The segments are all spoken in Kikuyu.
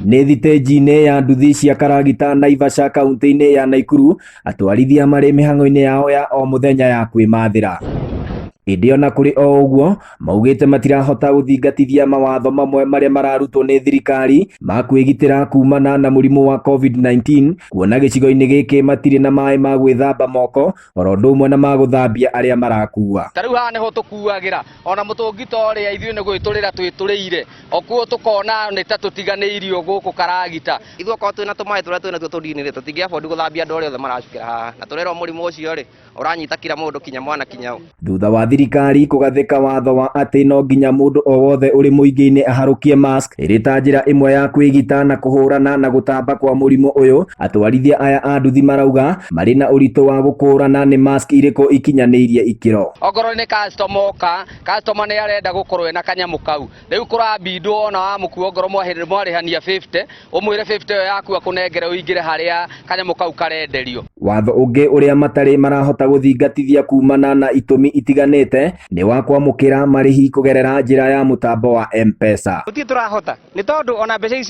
Nĩ thitĩnji-inĩ ya nduthi cia Karagita Naivasha kaunti-inĩ ya Nakuru, atwarithia marĩ mĩhang'o-inĩ yao ya o mũthenya ya kwĩmathĩra. Ĩndĩ ona kũrĩ o ũguo, maugĩte matirahota gũthingatithia mawatho mamwe marĩa mararutwo nĩ thirikari ma kwĩgitĩra kumana na mũrimũ wa COVID-19, kuona gĩcigo-inĩ gĩkĩ matirĩ na maĩ ma gwĩthamba moko, oro ũndũ ũmwe na ma gũthambia arĩa marakua. Tarĩu haha nĩho tũkuagĩra, ona mũtũngi ta ũrĩa ithuĩ nĩ gwĩtũrĩra twĩtũrĩire, okuo tũkona nĩ ta tũtiganĩirio gũkũ Karagita. Ithuĩ okorwo twĩna tũmaĩ tũrĩa twĩna tuo tũndini-rĩ, tũtingĩabondi gũthambia andũ arĩa othe maracukĩra haha, na tũrerwo mũrimũ ũcio-rĩ ũranyita kila mũndũ kinya mwana kinya ũ. Thutha wa thirikari kũgathĩka watho wa atĩ no nginya mũndũ o wothe ũrĩ mũingĩ-inĩ aharũkie mask ĩrĩ ta njĩra ĩmwe ya kwĩgita na kũhũrana na gũtamba kwa mũrimũ ũyũ, atwarithia aya a nduthi marauga marĩ na ũritũ wa gũkũrana nĩ mask irĩkũ ikinyanĩirie ikĩro. Okorwo nĩ customer oka, customer nĩ arenda gũkorwo ena kanyamũ kau, rĩu kũrambindwo ona wamũkua ongorwo mwarĩhania 50, ũmwĩre 50 ĩyo yaku akũnengere ũingĩre harĩa kanyamũ kau karenderio. Watho ũngĩ ũrĩa matarĩ marahota gũthingatithia kumana na itũmi itiganĩte nĩ wa kwamũkĩra marĩhi kũgerera njĩra ya mũtambo wa M-Pesa. Gũtirĩ tũrahota nĩ tondũ ona mbeca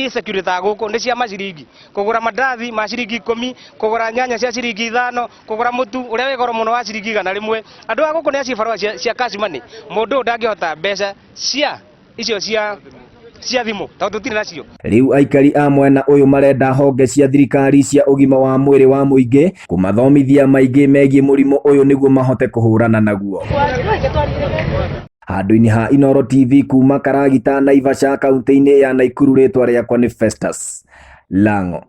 security gũkũ nĩ cia maciringi, kũgũra mandathi ma ciringi 10, kũgũra nyanya cia ciringi 5, kũgũra mũtu ũrĩa wĩ goro mũno wa ciringi 100 rĩmwe. Andũ a gũkũ nĩ acibarũa cia cash money, mũndũ ndangĩhota mbeca icio cia thimũ tondũ tũtirĩ nacio. Rĩu aikari a mwena ũyũ marenda honge cia thirikari cia ũgima wa mwĩrĩ wa mũingĩ kũmathomithia maingĩ megiĩ mũrimũ ũyũ nĩguo mahote kũhũrana naguo. Handũ-inĩ ha Inooro TV kuma Karagita Naivasha kaunti-inĩ ya Nakuru, rĩtwa rĩakwa nĩ Festus Lang'o.